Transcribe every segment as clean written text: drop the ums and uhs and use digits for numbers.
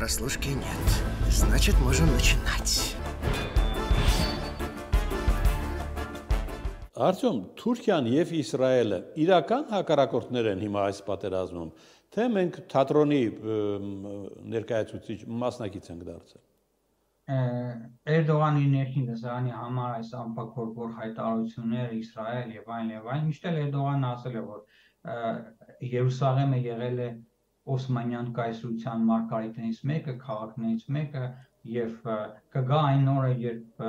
Прослушки нет. Значит, можем начинать. Արդյոք Թուրքիան եւ Իսրայելը իրական հակառակորդներ են հիմա այս պատերազմում, թե մենք թատրոնի ներկայացուցիչ մասնակից ենք դարձել։ Էրդողանի ներքին դեսարանի համար այս անփակորբոր հայտարարությունները Իսրայել եւ այլն, միշտ էլ Էրդողանն ասել է, որ Երուսաղեմը եղել է Օսմանյան կայսրության մարգարիտներից մեկը, քաղաքներից մեկը եւ կգա այն օրը, երբ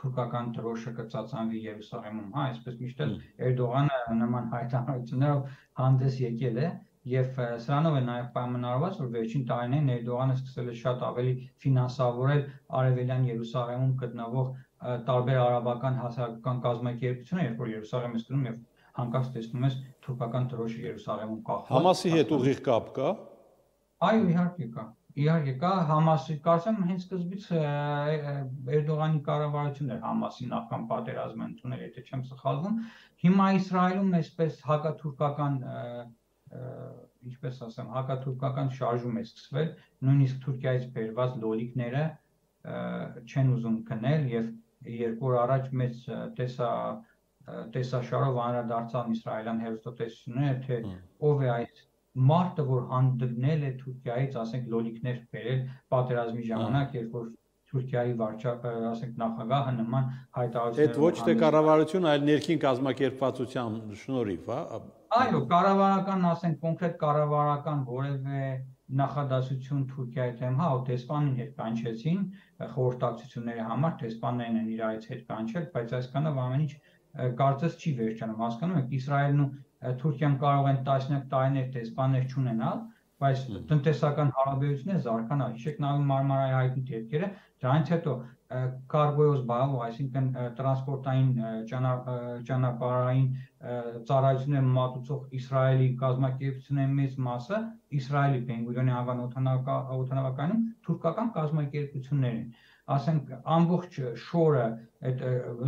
թուրքական դրոշը կծածանվի Երուսաղեմում, այսպես միշտ էլ Էրդողանը նման հայտարարություններով հանդես եկել է եւ սրանով է նաեւ պայմանավորված, որ վերջին տարիներին Էրդողանը սկսել է շատ ավելի ֆինանսավորել արևելյան Երուսաղեմում գտնվող տարբեր արաբական հասարակական կազմակերպություններ, երբ որ Երուսաղեմ ես գնում եւ հանկարծ տեսնում ես թուրքական դրոշը Երուսաղեմում կախված։ Համասի հետ ուղիղ կապ կա։ Այո, իհարկե կա։ Իհարկե կա, Համասի կարծեմ հենց սկզբից Էրդողանի կառավարությունն էր Համասի նախքան պատերազմը ընդունել, եթե չեմ սխալվում։ Հիմա Իսրայելում այսպես հակաթուրքական, ինչպես ասեմ, հակաթուրքական շարժում է սկսվել, նույնիսկ Թուրքիայից բերված լոլիկները չեն ուզում գնել եւ երկու օր առաջ մեծ տեսաշարով անդրադարձան իսրայելյան հերոստատեսությունները, թե ով է այս մարդը, որ հանդգնել է Թուրքիայից, ասենք, լոլիկներ բերել պատերազմի ժամանակ, երբ որ Թուրքիայի վարչապետը, ասենք, նախագահը նման հայտարարություններ։ Այդ ոչ թե կառավարություն, այլ ներքին կազմակերպվածության շնորհիվ, հա։ Այո, կառավարական, ասենք, կոնկրետ կառավարական որևէ նախադասություն Թուրքիայի դեմ, հա, դեսպանին հետ կանչեցին խորհրդակցությունների համար, դեսպաններն են իրարից հետ կանչել, բայց այսքանով ամեն ինչ կարծես չի վերջանում, հասկանում եք, Իսրայելն ու Թուրքիան կարող են տասնյակ տարիներ դեսպաններ չունենալ, բայց տնտեսական հարաբերությունները զարգանալ։ Հիշեք նավի Մարմարայի հայտնի դեպքերը, դրանից հետո կարգոյոս բայով, այսինքն տրանսպորտային ճանապարհային ծառայություններ մատուցող Իսրայելի կազմակերպությունների մեծ մասը Իսրայելի Բեն-Գուրիոնի անվան օդանավակայանում թուրքական կազմակերպություններ են։ Ասենք ամբողջ շորը, այդ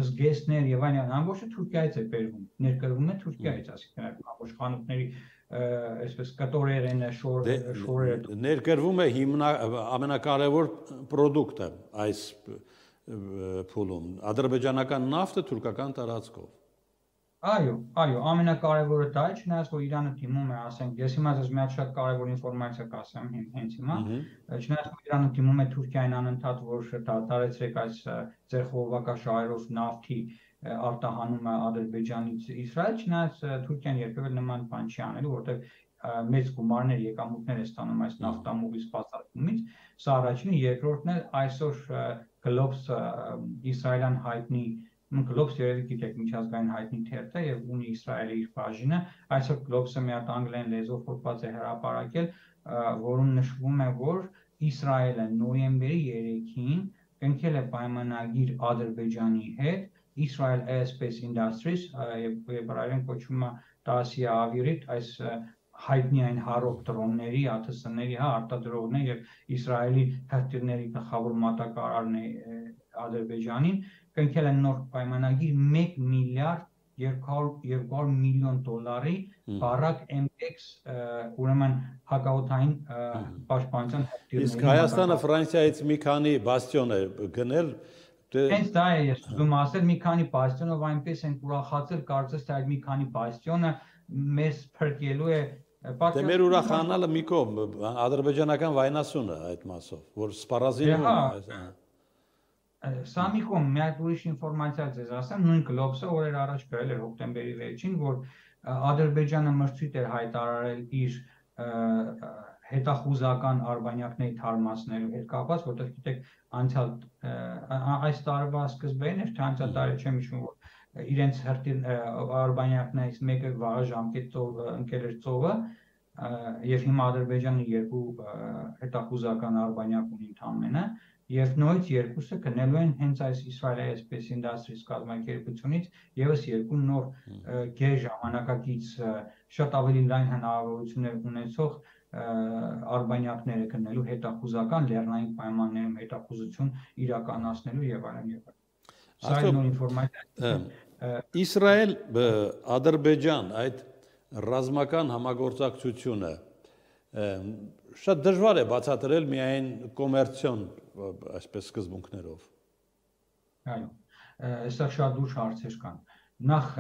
զգեստներ եւ այլն, ամբողջը Թուրքիայից է բերվում, ներկրվում է Թուրքիայից, ասիկան ամբողջ խանութների այսպես կտորերենը շորերը ներկրվում է ամենակարևոր պրոդուկտը այս փուլում, ադրբեջանական նավթը թուրքական տարածքով։ Այո, ամենակարևորը դա է, չնայած որ Իրանը դիմում է, ասենք, ես հիմա ձեզ մի հատ շատ կարևոր ինֆորմացիա կասեմ հենց հիմա, չնայած որ Իրանը դիմում է Թուրքիային անընդհատ, որ դադարեցրեք այս ձեր խողովակաշահերով նավթի արտահանումը Ադրբեջանից Իսրայել, չնայած Թուրքիան երբևէ նման բան չի անելու, որտեղ մեծ գումարներ եկամուտներ է ստանում այս նավթամուղի սպասարկումից, սա առաջինը, երկրորդն էլ այսօր Գլոբս իսրայելյան հայտնի Գլոբս երևի գիտեք միջազգային հայտնի թերթ է եւ ունի Իսրայելի իր բաժինը, այսօր Գլոբսը մի հատ անգլերեն լեզվով հոդված է հրապարակել, որում նշվում է, որ Իսրայելը նոյեմբերի 3-ին կնքել է պայմանագիր Ադրբեջանի հետ, Israel Aerospace Industries եւ եբրայերեն կոչվում է Տասիա Ավիրիտ, այս հայտնի այն հարող դրոնների, ԱԹՍ-ների, հա, արտադրողներ եւ Իսրայելի հրթիռների գլխավոր մատակարարն է Ադրբեջանին, կնքել են նոր պայմանագիր 1 միլիարդ 200 միլիոն դոլարի բարակ MX, ուրեմն հակաօդային պաշտպանության հրթիռների։ Իսկ Հայաստանը Ֆրանսիայից մի քանի բաստիոն է գնել։ Հենց դա է ես ուզում ասել, մի քանի բաստիոնով այնպես են ուրախացել, կարծես թե այդ մի քանի բաստիոնը մեզ փրկելու է։ Դե մեր ուրախանալը մի կողմ, ադրբեջանական վայնասունը այդ մասով, որ սպառազինում է։ Սա մի կողմ, մի հատ ուրիշ ինֆորմացիա ձեզ ասեմ, նույն Գլոբսը օրեր առաջ գրել էր հոկտեմբերի 6-ին, որ Ադրբեջանը մրցույթ էր հայտարարել իր հետախուզական արբանյակների թարմացնելու հետ կապված, որտեղ գիտեք, այս տարվա սկզբին էր, թե անցյալ տարի չեմ հիշում, որ իրենց արբանյակներից մեկը վաղ ժամկետ ընկել էր ծովը, եւ հիմա Ադրբեջանը երկու հետախուզական արբանյակ ունի ընդամենը, եւ նույնիսկ երկուսը գնելու են հենց այս Israel Aerospace Industries կազմակերպությունից եւս երկու նոր գեր ժամանակակից շատ ավելի լայն հնարավորություններ ունեցող արբանյակները գնելու հետախուզական լեռնային պայմաններում հետախուզություն իրականացնելու եւ այլն եւ այլն։ Սա նոր ինֆորմացիա։ Իսրայել Ադրբեջան այդ ռազմական համագործակցությունը շատ դժվար է բացատրել միայն կոմերցիոն այսպես սկզբունքներով։ Այո, այստեղ շատ լուրջ հարցեր կան։ Նախ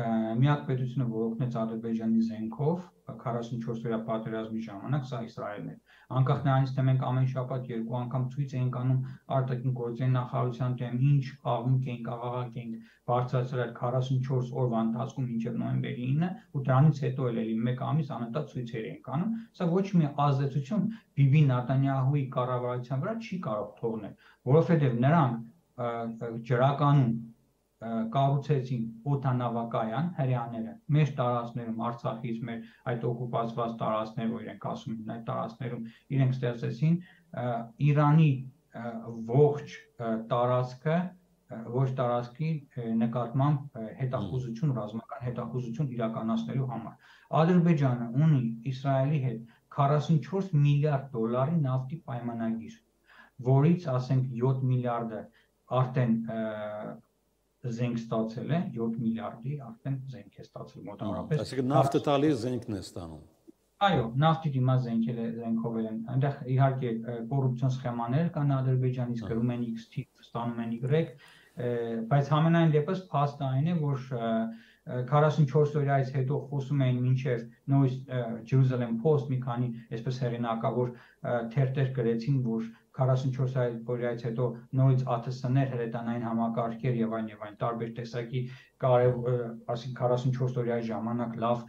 միակ պետությունը, որ օգնեց Ադրբեջանի զենքով 44-օրյա պատերազմի ժամանակ, սա Իսրայելն է։ Անկախ նրանից, թե մենք ամեն շաբաթ 2 անգամ ցույց էինք անում արտաքին գործերի նախարարության դեմ, ինչ աղմուկ էինք, աղաղակ էինք բարձրացրել 44 օրվա ընթացքում մինչև նոյեմբերի 9-ը, ու դրանից հետո էլի 1 ամիս անընդհատ ցույցեր էինք անում։ Սա ոչ մի ազդեցություն Բիբի Նետանյահուի կառավարության վրա չի կարող թողնել, որովհետև նրանք ջրականում կառուցեցին օդանավակայան հրեաները մեր տարածքներում, Արցախից մեր այդ օկուպացված տարածքներ, որ իրենք ասում են, այդ տարածքներում իրենք ստեղծեցին Իրանի ողջ տարածքը, ոչ տարածքի նկատմամբ հետախուզություն, ռազմական հետախուզություն իրականացնելու համար։ Ադրբեջանը ունի Իսրայելի հետ 44 միլիարդ դոլարի նավթի պայմանագիր, որից ասենք 7 միլիարդը արդեն զենք ստացել է, 7 միլիարդի արդեն զենք է ստացել մոտավորապես։ Այսինքն նավթը տալիս զենքն է ստանում։ Այո, նավթի դիմաց զենքով են։ Այնտեղ իհարկե կոռուպցիոն սխեմաներ կան Ադրբեջանից, գրում են X թիվ, ստանում են Y, բայց համենայն դեպս փաստը այն է, որ 44 օրյայից հետո խոսում էին մինչև նույն Jerusalem Post մի քանի այսպես հերինակավոր թերթեր գրեցին, որ 44 օրյայից հետո նորից ԱԹՍ-ներ, հրետանային համակարգեր եւ այլն տարբեր տեսակի ասենք 44 օրյայի ժամանակ լավ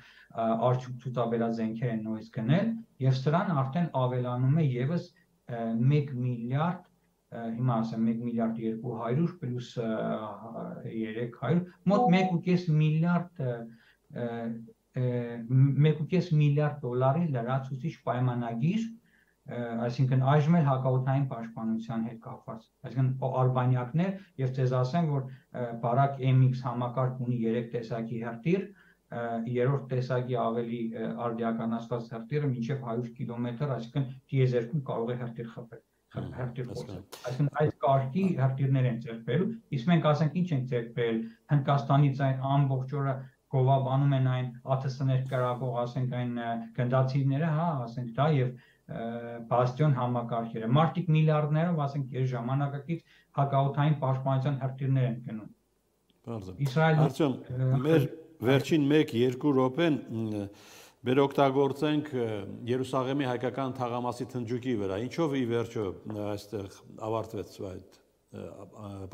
արդյունք ցուցաբերած զենքեր են նորից գնել եւ սրան արդեն ավելանում է եւս 1 միլիարդ հիմա ասեմ 1 միլիարդ 200 պլյուս 300 մոտ 1.5 միլիարդ 1.5 միլիարդ դոլարի լրացուցիչ պայմանագիր, այսինքն այժմ էլ հակաօդային պաշտպանության հետ կապված, այսինքն արբանյակներ եւ ցեզ ասեմ, որ Բարակ MX համակարգ ունի 3 տեսակի հրթիռ, երրորդ տեսակի ավելի արդիականացված հրթիռը մինչև 100 կիլոմետր, այսինքն տիեզերքում կարող է հրթիռ խփել, հրթիռ խոսել։ Այսինքն այս կարգի հրթիռներ են ձեռք բերել, իսկ մենք ասենք ինչ ենք ձեռք բերել, Հնդկաստանից այն ամբողջ օրը գովաբանում են այն ԱԹՍ-ներ կրակող, ասենք այն գնդացիները, հա, ասենք դա եւ բաստիոն համակարգերը։ Մարտիկ միլիարդներով, ասենք, այս ժամանակակից հակաօդային պաշտպանության հրթիռներ են գնում։ Իսրայելը Արտյոմ, մեր վերջին 1-2 րոպեն մեր օգտագործենք Երուսաղեմի հայկական թաղամասի թնջուկի վրա։ Ինչով ի վերջո այստեղ ավարտվեց այդ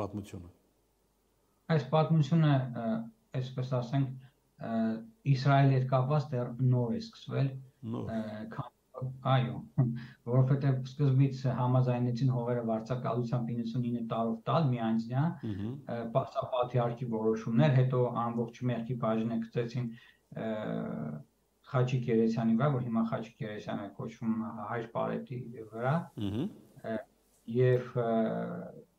պատմությունը։ Այս պատմությունը, այսպես ասենք, Իսրայելի հետ կապված դեռ նոր է սկսվել։ Այո, որովհետև սկզբից համաձայնեցին հողերը վարձակալությամբ 99 տարով տալ միանձնյա, սա պատրիարքի որոշումներ, հետո ամբողջ մեղքի բաժինը գցեցին Խաչիկ Երեսյանի վրա, որ հիմա Խաչիկ Երեսյանը կոչվում Հայր Պարետի վրա, եւ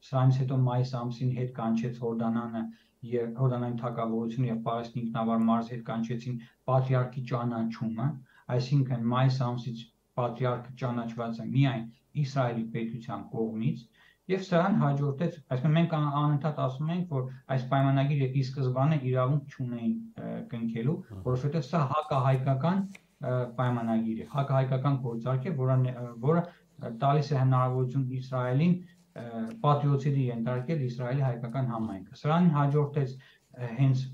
սրանից հետո մայիս ամսին հետ կանչեց Հորդանանը եւ Հորդանային թագավորությունը եւ Պարեսն ինքնավար մարզ հետ կանչեցին պատրիարքի ճանաչումը, այսինքն մայիս ամսից պատրիարքը ճանաչված է միայն Իսրայելի պետության կողմից եւ սրան հաջորդեց, այսինքն մենք անընդհատ ասում ենք, որ այս պայմանագիրը ի սկզբանե իրավունք չունեին կնքելու, որովհետեւ սա հակահայկական պայմանագիր է, հակահայկական գործարք է, որը տալիս է հնարավորություն Իսրայելին պատրիոտիզմի ենթարկել Իսրայելի հայկական համայնքը։ Սրան հաջորդեց հենց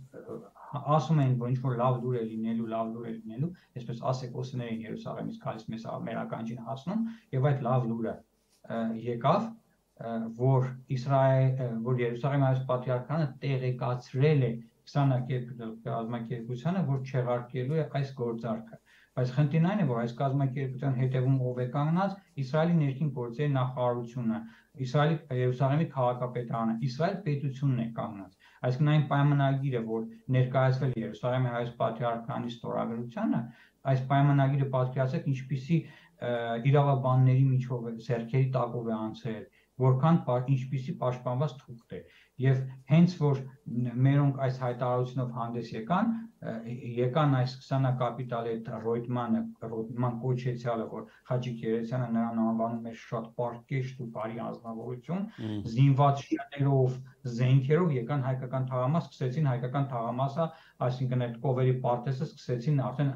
ասում էին, որ ինչ-որ լավ լուր է լինելու, այսպես ասեկոսներ են Երուսաղեմից գալիս մեզ մեր ականջին հասնում, եւ այդ լավ լուրը եկավ, որ Երուսաղեմի այս պատրիարքանը տեղեկացրել է 20 կազմակերպությանը, որ չեղարկելու է այս գործարքը։ Բայց խնդիրն այն է, որ այս կազմակերպության հետևում ով է կանգնած, Իսրայելի ներքին գործերի նախարարությունը, Իսրայելի Երուսաղեմի քաղաքապետարանը, Իսրայել պետությունն է կանգնած։ Այսինքն այն պայմանագիրը, որ ներկայացվել է Երուսաղեմի հայոց պատրիարքանի ստորագրությանը, այս պայմանագիրը պատկերացրեք ինչպիսի իրավաբանների միջով ձեռքերի տակով է անցել, որքան ինչպիսի պաշտպանված թուղթ է եւ հենց որ մերոնք այս հայտարարությունով հանդես եկան այս 20 կապիտալի այդ Ռոյտման կոչեցյալը, որ Խաչիկ Երեսյանը նրան անվանում է շատ պարկեշտ ու բարի անձնավորություն, զինված շներով, զենքերով եկան հայկական թաղամաս, սկսեցին հայկական թաղամասը, այսինքն այդ կովերի պարտեզը սկսեցին արդեն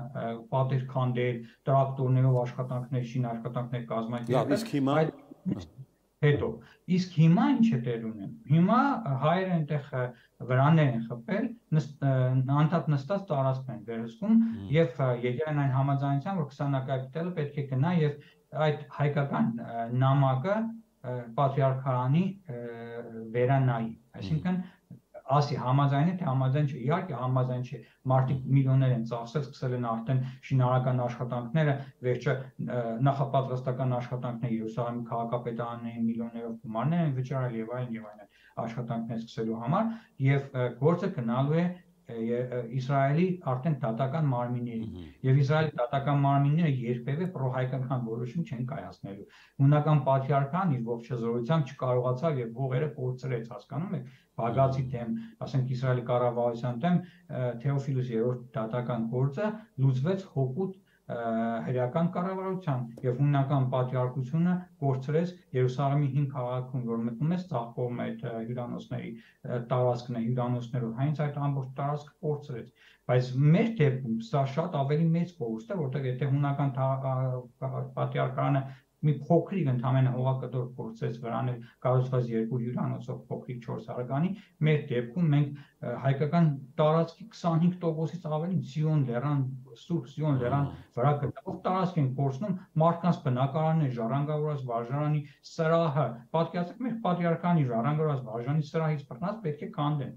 պատեր քանդել, տրակտորներով աշխատանքներ, շինարաշխատանքներ կազմակերպել։ Հետո, իսկ հիմա ինչ է տեղ ունեն։ Հիմա հայերը այնտեղ վրաններ են խփել, անդադ նստած տարածքներ են վերահսկում եւ եկել են այն համաձայնության, որ 20 կապիտալը պետք է գնա եւ այդ հայկական նամակը պատրիարքարանի վերանայի, այսինքն ասի համաձայն է, թե համաձայն չէ, իհարկե համաձայն չէ, մարդիկ միլիոններ են ծախսել, սկսել են արդեն շինարական աշխատանքները, վերջը նախապատրաստական աշխատանքները Երուսաղեմի քաղաքապետարանների միլիոններով գումարներ են վճարել եւ այլն աշխատանքներ սկսելու համար եւ գործը գնալու է Իսրայելի արդեն դատական մարմինների եւ Իսրայելի դատական մարմինները երբեւե պրոհայկական որոշում չեն կայացնելու։ Հունական պատրիարքան իր ողջ հզորությամբ չկարողացավ եւ հողերը կորցրեց, հասկանում եք, Բագացի դեմ, ասենք Իսրայելի կառավարության դեմ Թեոֆիլոս 3-րդ դատական գործը լուծվեց հօգուտ հրեական կառավարության եւ հունական պատրիարքությունը կորցրեց Երուսաղեմի 5 քաղաքում, որ մտնում է ցախկողմ այդ հյուրանոցների տարածքն է, հյուրանոցներով հենց այդ ամբողջ տարածքը կորցրեց, բայց մեր դեպքում սա շատ ավելի մեծ կորուստ է, որտեղ եթե հունական պատրիարքարանը մի փոքրիկ ընդհանրապես հողակտոր կորցրեց վրանը կառուցված 2 հյուրանոցով փոքրիկ 4 հարկանի, մեր դեպքում մենք հայկական տարածքի 25%-ից ավելի Սիոն լեռան, Սուրբ Սիոն լեռան վրա գտնվող տարածք են կորցնում, մարդկանց բնակարաններ, ժառանգավորված վարժարանի սրահը, պատկերացրեք մեր պատրիարքանի ժառանգավորված վարժարանի սրահից բռնած պետք է քանդեն։